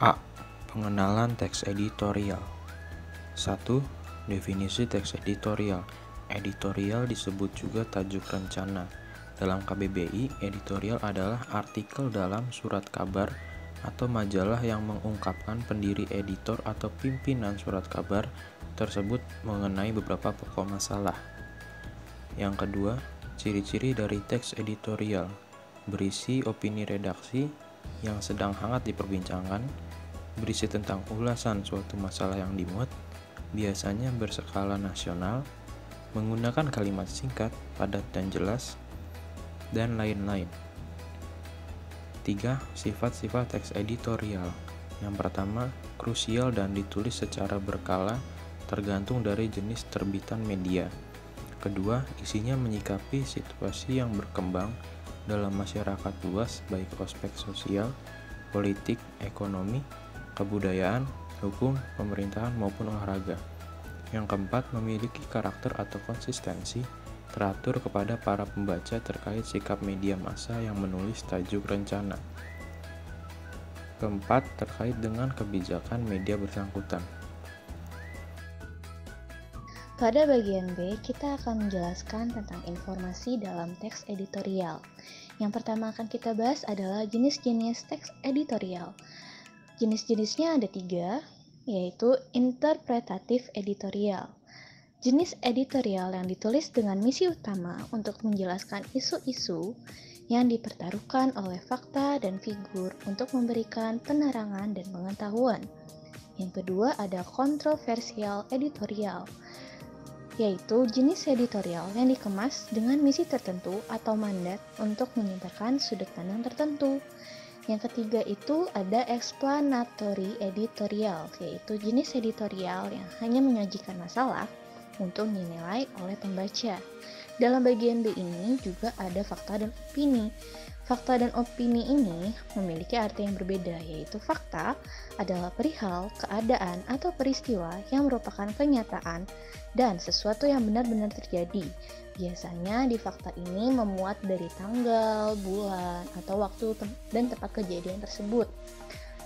A. Pengenalan teks editorial. 1. Definisi teks editorial. Editorial disebut juga tajuk rencana. Dalam KBBI, editorial adalah artikel dalam surat kabar atau majalah yang mengungkapkan pendiri editor atau pimpinan surat kabar tersebut mengenai beberapa pokok masalah. Yang kedua, ciri-ciri dari teks editorial. Berisi opini redaksi yang sedang hangat diperbincangkan, berisi tentang ulasan suatu masalah yang dimuat, biasanya berskala nasional, menggunakan kalimat singkat, padat dan jelas, dan lain-lain. 3. Sifat-sifat teks editorial. Yang pertama, krusial dan ditulis secara berkala tergantung dari jenis terbitan media. Kedua, isinya menyikapi situasi yang berkembang dalam masyarakat luas, baik aspek sosial, politik, ekonomi, kebudayaan, hukum, pemerintahan maupun olahraga. Yang keempat, memiliki karakter atau konsistensi teratur kepada para pembaca terkait sikap media massa yang menulis tajuk rencana. Keempat, terkait dengan kebijakan media bersangkutan. Pada bagian B, kita akan menjelaskan tentang informasi dalam teks editorial. Yang pertama akan kita bahas adalah jenis-jenis teks editorial. Jenis-jenisnya ada 3, yaitu interpretatif editorial. Jenis editorial yang ditulis dengan misi utama untuk menjelaskan isu-isu yang dipertaruhkan oleh fakta dan figur untuk memberikan penerangan dan pengetahuan. Yang kedua ada kontroversial editorial, yaitu jenis editorial yang dikemas dengan misi tertentu atau mandat untuk menyebarkan sudut pandang tertentu. Yang ketiga itu ada explanatory editorial, yaitu jenis editorial yang hanya menyajikan masalah untuk dinilai oleh pembaca. Dalam bagian B ini juga ada fakta dan opini. Fakta dan opini ini memiliki arti yang berbeda, yaitu fakta adalah perihal, keadaan, atau peristiwa yang merupakan kenyataan dan sesuatu yang benar-benar terjadi. Biasanya di fakta ini memuat dari tanggal, bulan, atau waktu dan tempat kejadian tersebut.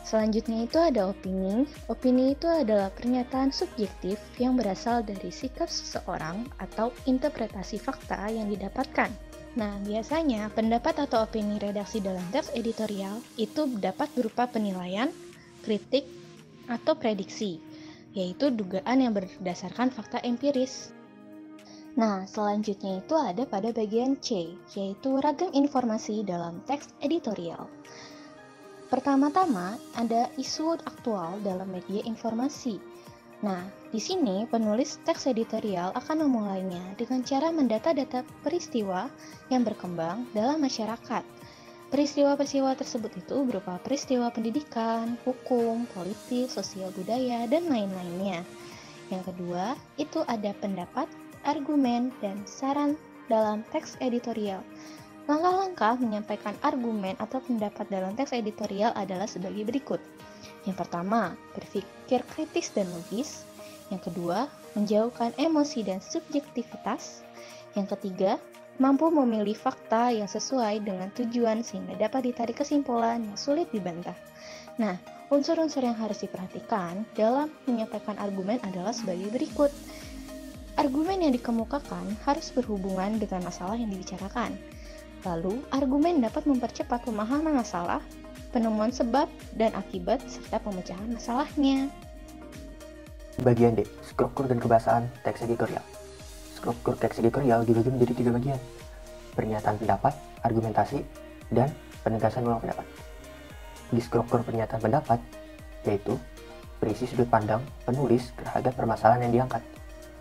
Selanjutnya itu ada opini. Opini itu adalah pernyataan subjektif yang berasal dari sikap seseorang atau interpretasi fakta yang didapatkan. Nah, biasanya pendapat atau opini redaksi dalam teks editorial itu dapat berupa penilaian, kritik, atau prediksi, yaitu dugaan yang berdasarkan fakta empiris. Nah, selanjutnya itu ada pada bagian C, yaitu ragam informasi dalam teks editorial. Pertama-tama, ada isu aktual dalam media informasi. Nah, di sini penulis teks editorial akan memulainya dengan cara mendata-data peristiwa yang berkembang dalam masyarakat. Peristiwa-peristiwa tersebut itu berupa peristiwa pendidikan, hukum, politik, sosial budaya, dan lain-lainnya. Yang kedua, itu ada pendapat, argumen, dan saran dalam teks editorial. Langkah-langkah menyampaikan argumen atau pendapat dalam teks editorial adalah sebagai berikut. Yang pertama, berpikir kritis dan logis. Yang kedua, menjauhkan emosi dan subjektivitas. Yang ketiga, mampu memilih fakta yang sesuai dengan tujuan sehingga dapat ditarik kesimpulan yang sulit dibantah. Nah, unsur-unsur yang harus diperhatikan dalam menyampaikan argumen adalah sebagai berikut. Argumen yang dikemukakan harus berhubungan dengan masalah yang dibicarakan. Lalu, argumen dapat mempercepat pemahaman masalah, penemuan sebab dan akibat, serta pemecahan masalahnya. Bagian D, struktur dan kebahasaan teks editorial. Struktur teks editorial dibagi menjadi 3 bagian: pernyataan pendapat, argumentasi, dan penegasan ulang pendapat. Di struktur pernyataan pendapat, yaitu berisi sudut pandang penulis terhadap permasalahan yang diangkat,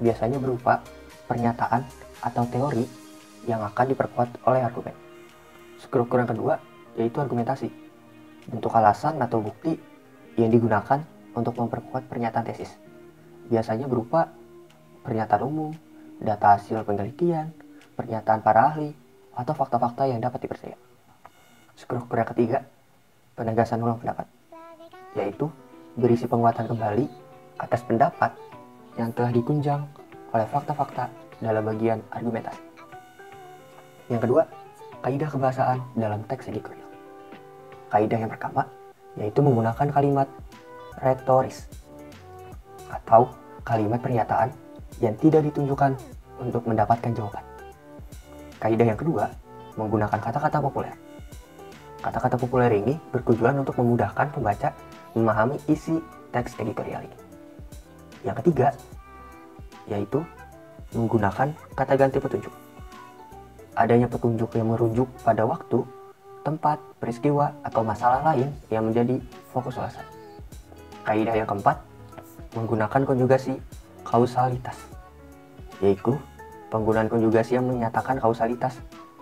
biasanya berupa pernyataan atau teori yang akan diperkuat oleh argumen. Struktur yang kedua, yaitu argumentasi, bentuk alasan atau bukti yang digunakan untuk memperkuat pernyataan tesis. Biasanya berupa pernyataan umum, data hasil penelitian, pernyataan para ahli, atau fakta-fakta yang dapat dipercaya. Struktur yang ketiga, penegasan ulang pendapat, yaitu berisi penguatan kembali atas pendapat yang telah ditunjang oleh fakta-fakta dalam bagian argumentasi. Yang kedua, kaidah kebahasaan dalam teks editorial. Kaidah yang pertama yaitu menggunakan kalimat retoris atau kalimat pernyataan yang tidak ditunjukkan untuk mendapatkan jawaban. Kaidah yang kedua, menggunakan kata-kata populer. Kata-kata populer ini bertujuan untuk memudahkan pembaca memahami isi teks editorial ini. Yang ketiga, yaitu menggunakan kata ganti petunjuk. Adanya petunjuk yang merujuk pada waktu, tempat, peristiwa, atau masalah lain yang menjadi fokus ulasan. Kaidah yang keempat, menggunakan konjugasi kausalitas, yaitu penggunaan konjugasi yang menyatakan kausalitas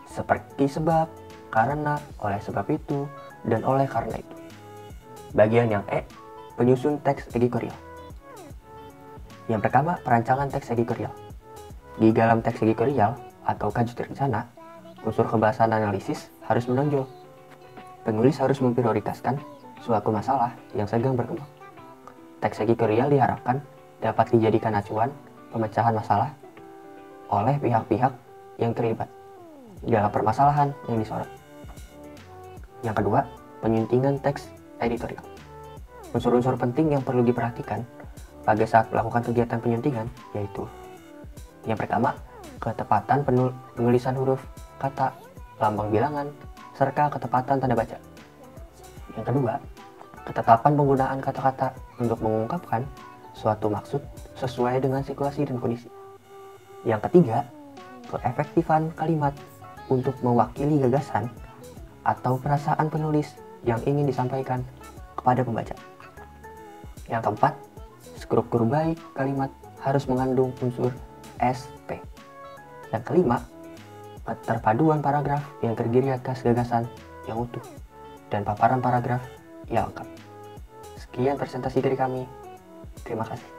seperti sebab, karena, oleh sebab itu, dan oleh karena itu. Bagian yang E, penyusun teks editorial. Yang pertama, perancangan teks editorial. Di dalam teks editorial atau kajian rencana, unsur kebahasaan analisis harus menonjol. Penulis harus memprioritaskan suatu masalah yang sedang berkembang. Teks editorial diharapkan dapat dijadikan acuan pemecahan masalah oleh pihak-pihak yang terlibat dalam permasalahan yang disorot. Yang kedua, penyuntingan teks editorial. Unsur-unsur penting yang perlu diperhatikan pada saat melakukan kegiatan penyuntingan yaitu: yang pertama, ketepatan penulisan huruf, kata, lambang bilangan, serta ketepatan tanda baca. Yang kedua, ketetapan penggunaan kata-kata untuk mengungkapkan suatu maksud sesuai dengan situasi dan kondisi. Yang ketiga, keefektifan kalimat untuk mewakili gagasan atau perasaan penulis yang ingin disampaikan kepada pembaca. Yang keempat, struktur baik kalimat harus mengandung unsur SP. Yang kelima, keterpaduan paragraf yang terdiri atas gagasan yang utuh dan paparan paragraf yang lengkap. Sekian presentasi dari kami. Terima kasih.